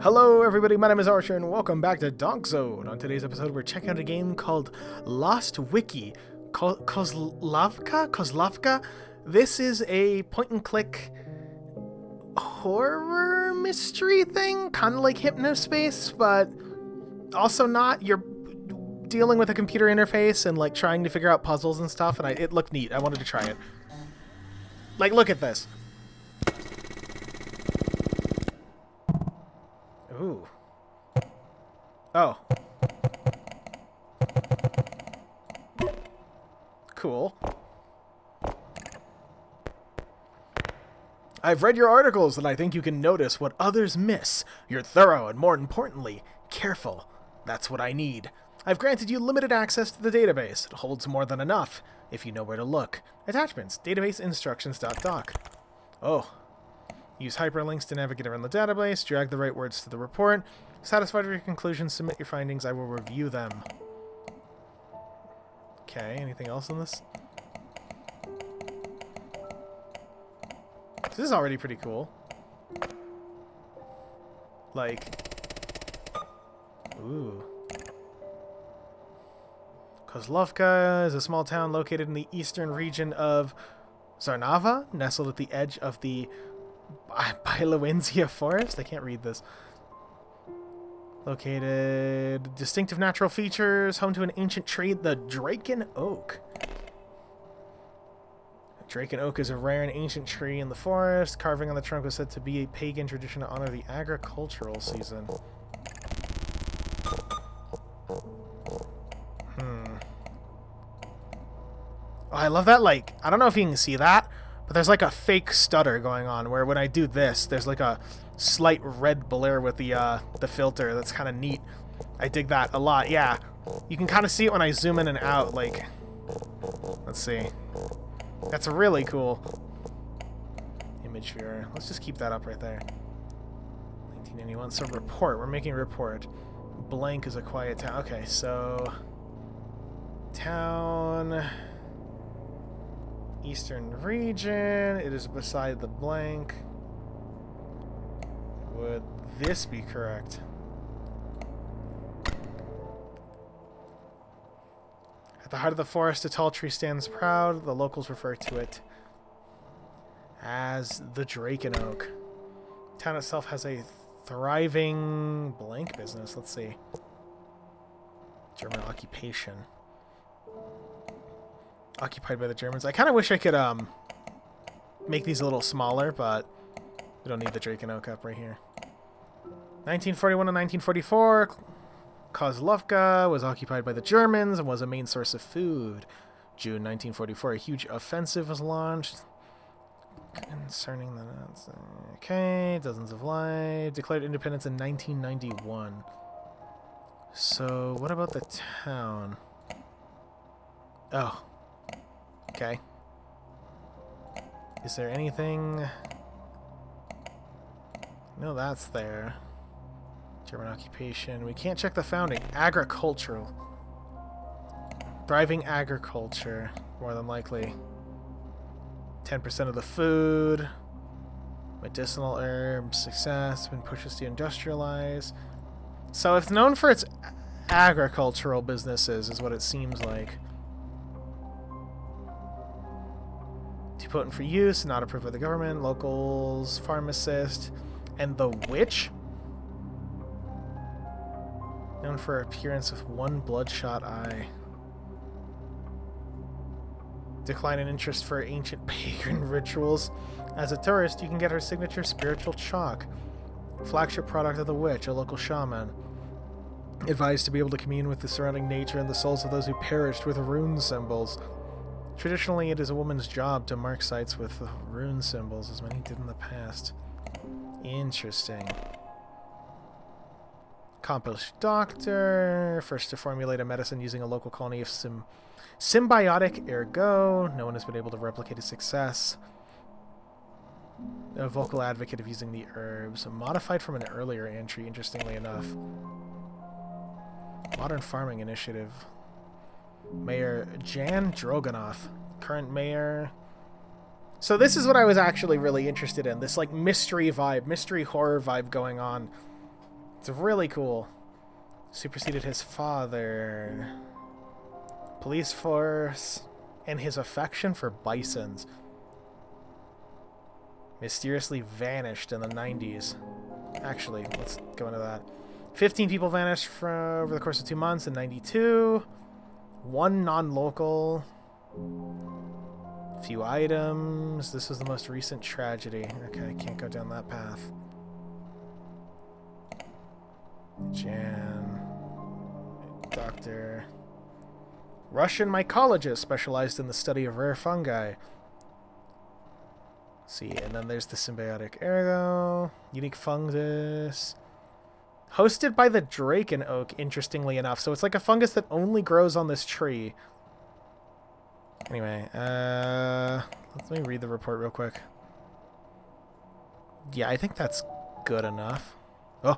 Hello everybody, my name is Archer and welcome back to Donk-Zone. On today's episode we're checking out a game called Lost Wiki. Kozlovka? This is a point-and-click horror mystery thing, kind of like Hypnospace, but also not. You're dealing with a computer interface and like trying to figure out puzzles and stuff, and it looked neat. I wanted to try it. Like, look at this. Ooh. Oh. Cool. I've read your articles and I think you can notice what others miss. You're thorough and, more importantly, careful. That's what I need. I've granted you limited access to the database. It holds more than enough, if you know where to look. Attachments. Database instructions.doc. Oh. Use hyperlinks to navigate around the database. Drag the right words to the report. Satisfied with your conclusions, submit your findings. I will review them. Okay, anything else in this? This is already pretty cool. Like... Ooh. Kozlovka is a small town located in the eastern region of Zarnava, nestled at the edge of the Bilawinzia forest? I can't read this. Located... Distinctive natural features. Home to an ancient tree, the Draken Oak. Draken Oak is a rare and ancient tree in the forest. Carving on the trunk was said to be a pagan tradition to honor the agricultural season. Oh, I love that, like... I don't know if you can see that, but there's like a fake stutter going on where when I do this, there's like a slight red blur with the filter. That's kind of neat. I dig that a lot. Yeah, you can kind of see it when I zoom in and out. Like, let's see. That's really cool. Image viewer. Let's just keep that up right there. 1991. So report. We're making a report. Blank is a quiet town. Okay, so town. Eastern region. It is beside the blank. Would this be correct? At the heart of the forest, a tall tree stands proud. The locals refer to it as the Draken Oak. The town itself has a thriving blank business. Let's see. German occupation. Occupied by the Germans. I kind of wish I could make these a little smaller, but we don't need the Draken Oak up right here. 1941 to 1944, Kozlovka was occupied by the Germans and was a main source of food. June 1944, a huge offensive was launched concerning the Nazis. Okay, dozens of lives. Declared independence in 1991. So, what about the town? Oh. Okay. Is there anything... No, that's there. German occupation. We can't check the founding. Agricultural. Thriving agriculture, more than likely. 10% of the food. Medicinal herbs. Success. When pushes to industrialize. So it's known for its agricultural businesses, is what it seems like. Too potent for use, not approved by the government, locals, pharmacist, and the witch? Known for appearance with one bloodshot eye. Decline in interest for ancient pagan rituals. As a tourist, you can get her signature spiritual chalk. Flagship product of the witch, a local shaman. Advised to be able to commune with the surrounding nature and the souls of those who perished with rune symbols. Traditionally, it is a woman's job to mark sites with rune symbols, as many did in the past. Interesting. Accomplished doctor. First to formulate a medicine using a local colony of symbiotic ergo. No one has been able to replicate his success. A vocal advocate of using the herbs. Modified from an earlier entry, interestingly enough. Modern farming initiative. Mayor Jan Droganoff, current mayor. So this is what I was actually really interested in. This like mystery vibe, mystery horror vibe going on. It's really cool. Superseded his father. Police force. And his affection for bisons. Mysteriously vanished in the 90s. Actually, let's go into that. 15 people vanished over the course of 2 months in 92. 1 non-local. Few items. This was the most recent tragedy. Okay, I can't go down that path. Jan. Doctor. Russian mycologist specialized in the study of rare fungi. See, and then there's the symbiotic ergo. Unique fungus. Hosted by the Draken Oak, interestingly enough. So it's like a fungus that only grows on this tree. Anyway, let me read the report real quick. Yeah, I think that's good enough. Oh!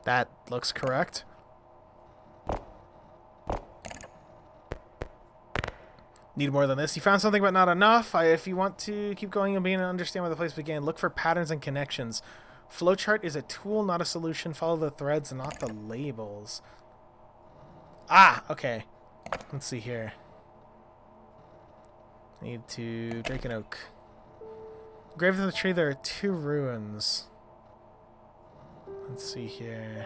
That looks correct. Need more than this. You found something but not enough. If you want to keep going and being to understand where the place began, look for patterns and connections. Flowchart is a tool, not a solution. Follow the threads, not the labels. Ah, okay. Let's see here. Need to break an oak. Grave of the tree, there are 2 ruins. Let's see here.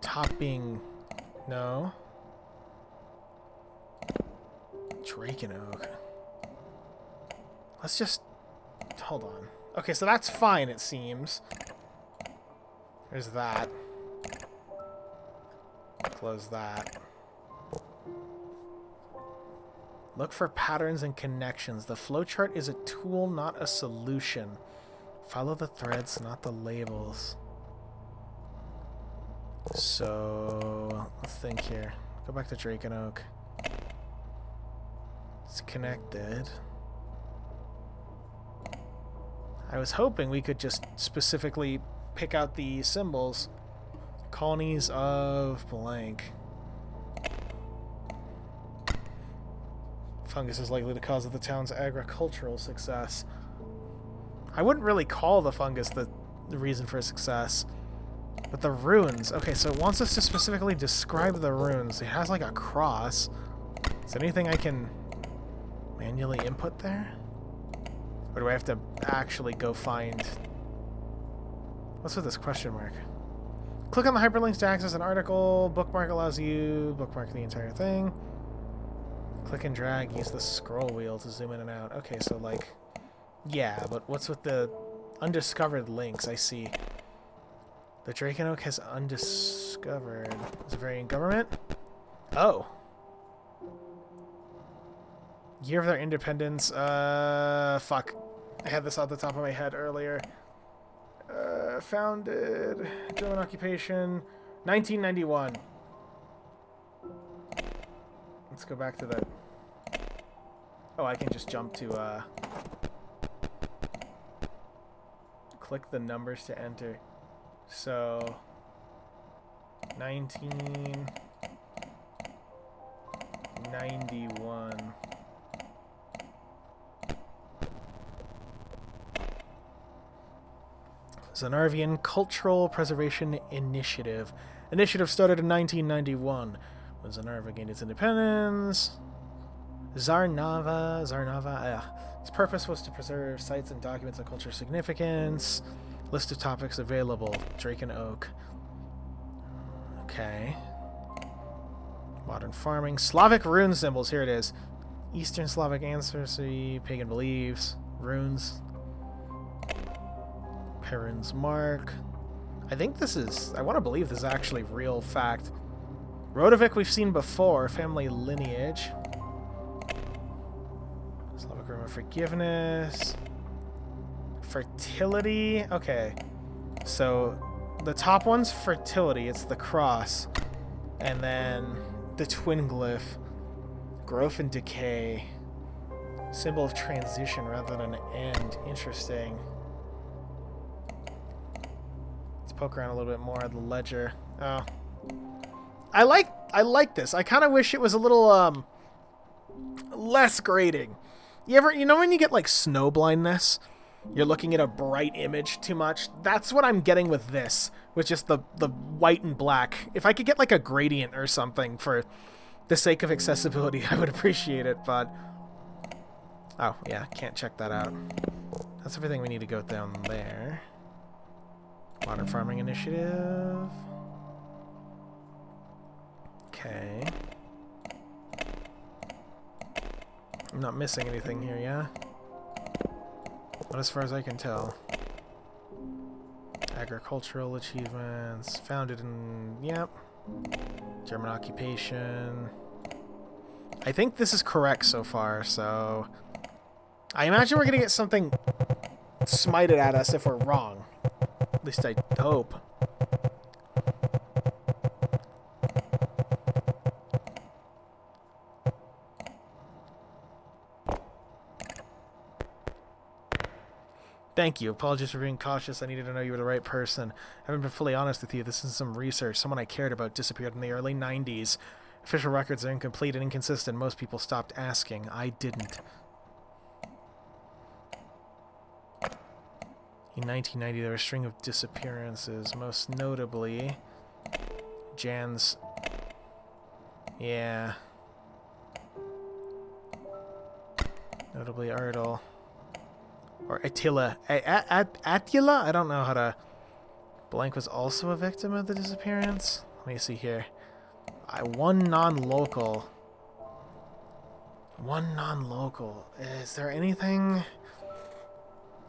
Topping. No. Draken Oak. Let's just... Hold on. Okay, so that's fine, it seems. There's that. Close that. Look for patterns and connections. The flowchart is a tool, not a solution. Follow the threads, not the labels. So, let's think here. Go back to Draken Oak. It's connected. I was hoping we could just specifically pick out the symbols. Colonies of blank. Fungus is likely the cause of the town's agricultural success. I wouldn't really call the fungus the reason for success. But the runes. Okay, so it wants us to specifically describe the runes. It has like a cross. Is there anything I can manually input there? Or do I have to actually go find... What's with this question mark? Click on the hyperlinks to access an article. Bookmark allows you bookmark the entire thing. Click and drag. Use the scroll wheel to zoom in and out. Okay, so like... Yeah, but what's with the undiscovered links? I see. The Draken Oak has undiscovered. Is it very in government? Oh. Year of their independence. Fuck. I had this off the top of my head earlier. Founded. German occupation. 1991. Let's go back to the... Oh, I can just jump to, click the numbers to enter. So... 1991. Zanarvian Cultural Preservation Initiative. Initiative started in 1991 when Zanarva gained its independence. Zarnava. Its purpose was to preserve sites and documents of cultural significance. List of topics available. Draken Oak. Okay. Modern farming. Slavic rune symbols. Here it is. Eastern Slavic ancestry. Pagan beliefs. Runes. Perrin's mark. I think this is... I want to believe this is actually real fact. Rodovic we've seen before. Family lineage. Slavic room of forgiveness. Fertility. Okay. So the top one's fertility. It's the cross. And then the twin glyph. Growth and decay. Symbol of transition rather than an end. Interesting. poke around a little bit more at the ledger. Oh. I like this. I kind of wish it was a little, less grading. You know when you get, like, snow blindness? You're looking at a bright image too much? That's what I'm getting with this, with just the white and black. If I could get, like, a gradient or something for the sake of accessibility, I would appreciate it, but... Oh, yeah, can't check that out. That's everything we need to go down there. Modern Farming Initiative. Okay. I'm not missing anything here, yeah? Not as far as I can tell. Agricultural achievements. Founded in... Yep. German occupation. I think this is correct so far, so... I imagine we're gonna get something smited at us if we're wrong. At least I hope. Thank you. Apologies for being cautious. I needed to know you were the right person. I haven't been fully honest with you. This is some research. Someone I cared about disappeared in the early 90s. Official records are incomplete and inconsistent. Most people stopped asking. I didn't. In 1990, there were a string of disappearances. Most notably, Jan's... Yeah. Notably Ardal. Or Attila. Attila? I don't know how to... Blank was also a victim of the disappearance? Let me see here. One non-local. One non-local. Is there anything...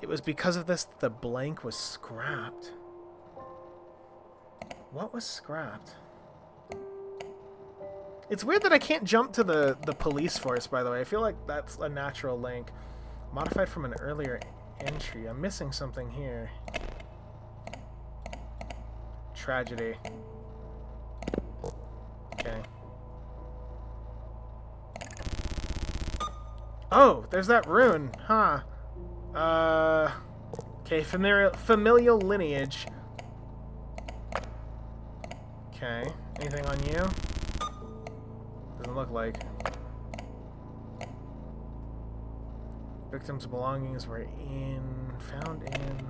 It was because of this that the blank was scrapped. What was scrapped? It's weird that I can't jump to the police force, by the way. I feel like that's a natural link. Modified from an earlier entry. I'm missing something here. Tragedy. Okay. Oh, there's that rune. Huh. Okay, familial lineage. Okay. Anything on you? Doesn't look like. Victims' belongings were found in...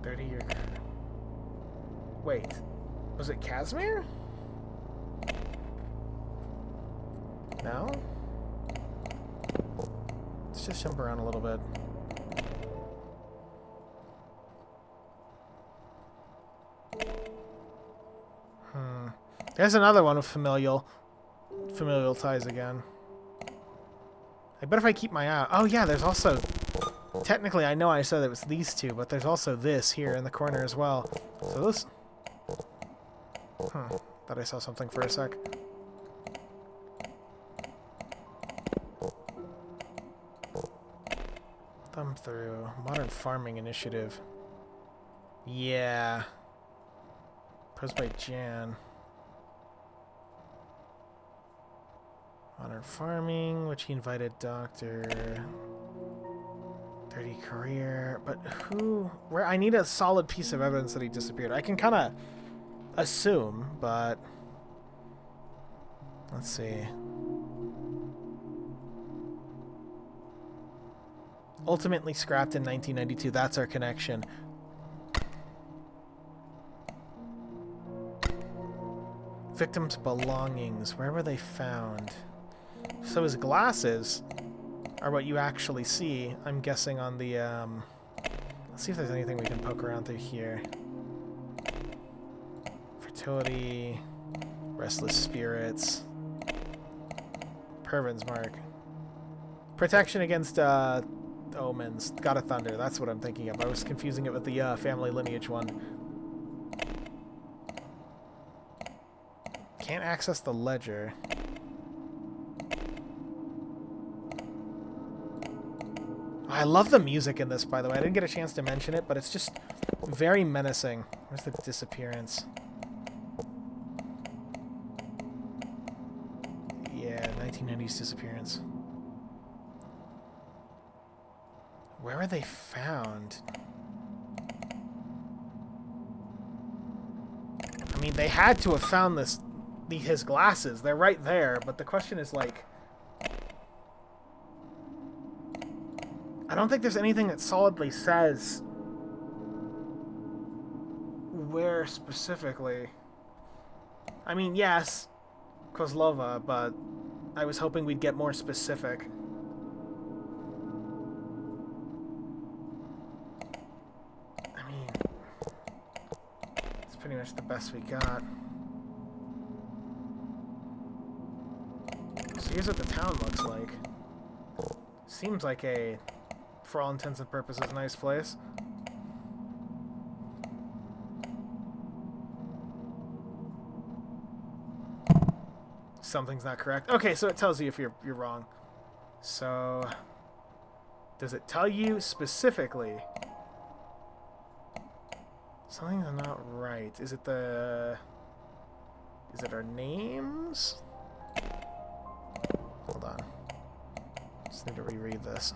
$30-year... Wait. Was it Casimir? No? Let's just jump around a little bit. There's another one with familial ties again. I bet if I keep my eye out... Oh yeah, there's also... Technically, I know I said it was these two, but there's also this here in the corner as well. So this... Thought I saw something for a sec. Thumb through. Modern Farming Initiative. Yeah. Posed by Jan. Modern Farming, which he invited Dr. 30 career. But who... Where? I need a solid piece of evidence that he disappeared. I can kind of assume, but... Let's see. Ultimately scrapped in 1992. That's our connection. Victim's belongings. Where were they found? So his glasses are what you actually see. I'm guessing on the... Let's see if there's anything we can poke around through here. Fertility. Restless spirits. Pervin's mark. Protection against... omens. God of Thunder. That's what I'm thinking of. I was confusing it with the family lineage one. Can't access the ledger. I love the music in this, by the way. I didn't get a chance to mention it, but it's just very menacing. Where's the disappearance? Yeah, 1990s disappearance. Where were they found? I mean, they had to have found his glasses. They're right there, but the question is, like... I don't think there's anything that solidly says where specifically. I mean, yes, Kozlova, but I was hoping we'd get more specific. I mean, it's pretty much the best we got. So here's what the town looks like. Seems like a, for all intents and purposes, nice place. Something's not correct. Okay, so it tells you if you're wrong. So, does it tell you specifically? Something's not right. Is it our names? Hold on. Just need to reread this.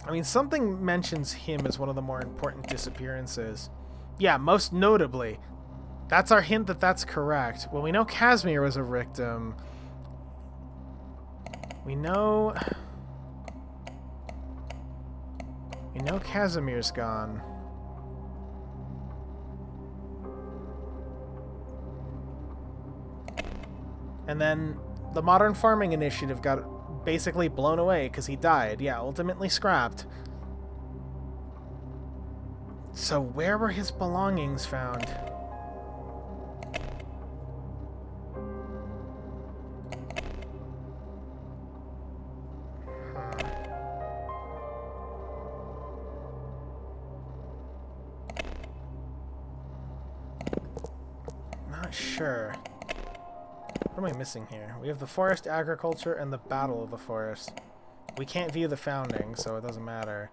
I mean, something mentions him as one of the more important disappearances. Yeah, most notably. That's our hint that that's correct. Well, we know Casimir was a victim. We know Casimir's gone. And then the Modern Farming Initiative got basically blown away because he died. Yeah, ultimately scrapped. So where were his belongings found? Not sure. What am I missing here? We have the forest agriculture and the battle of the forest. We can't view the founding, so it doesn't matter.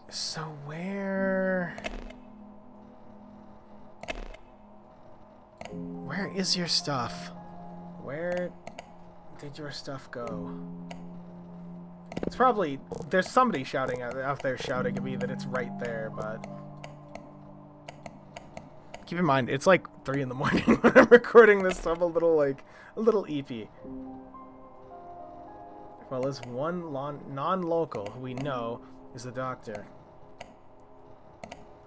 So where is your stuff? Where did your stuff go? It's probably, there's somebody shouting out there shouting at me that it's right there, but keep in mind, it's like 3 in the morning when I'm recording this, so I'm a little eepy. Well, as one non-local who we know is the doctor.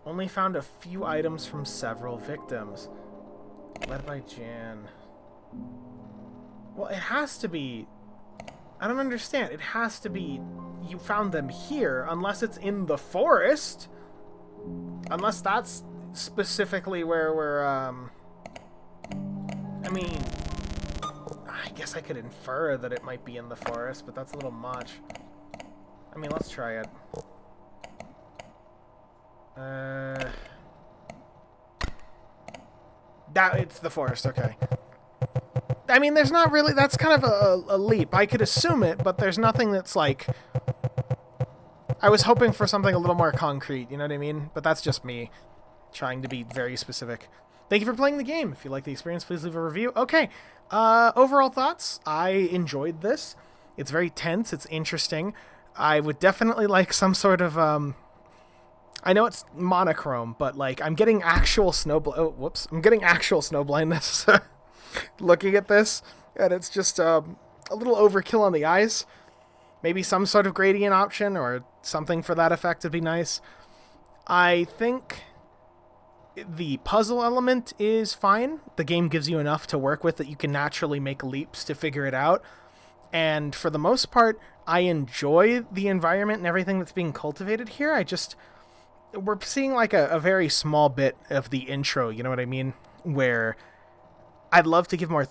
Only found a few items from several victims. Led by Jan. Well, it has to be... I don't understand. It has to be you found them here, unless it's in the forest. Unless that's specifically where we're, I mean, I guess I could infer that it might be in the forest, but that's a little much. I mean, let's try it. It's the forest, okay. I mean, there's not really, that's kind of a leap. I could assume it, but there's nothing that's like, I was hoping for something a little more concrete, you know what I mean? But that's just me trying to be very specific. Thank you for playing the game. If you like the experience, please leave a review. Okay, overall thoughts, I enjoyed this. It's very tense, it's interesting. I would definitely like some sort of, I know it's monochrome, but like I'm getting actual I'm getting actual snow blindness looking at this, and it's just a little overkill on the eyes. Maybe some sort of gradient option or something for that effect would be nice. I think the puzzle element is fine. The game gives you enough to work with that you can naturally make leaps to figure it out. And for the most part, I enjoy the environment and everything that's being cultivated here. We're seeing like a very small bit of the intro, you know what I mean? Where I'd love to give more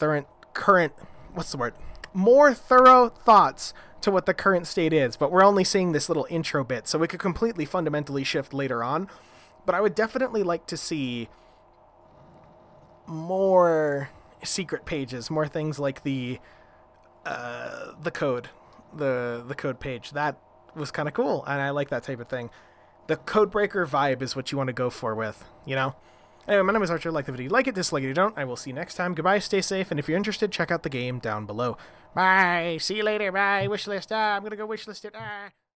more thorough thoughts to what the current state is, but we're only seeing this little intro bit, so it could completely fundamentally shift later on. But I would definitely like to see more secret pages, more things like the code page. That was kind of cool, and I like that type of thing. The codebreaker vibe is what you want to go for with, you know? Anyway, my name is Archer. Like the video, like it, dislike it, you don't. I will see you next time. Goodbye, stay safe, and if you're interested, check out the game down below. Bye. See you later. Bye. Wishlist. I'm gonna go wishlist it.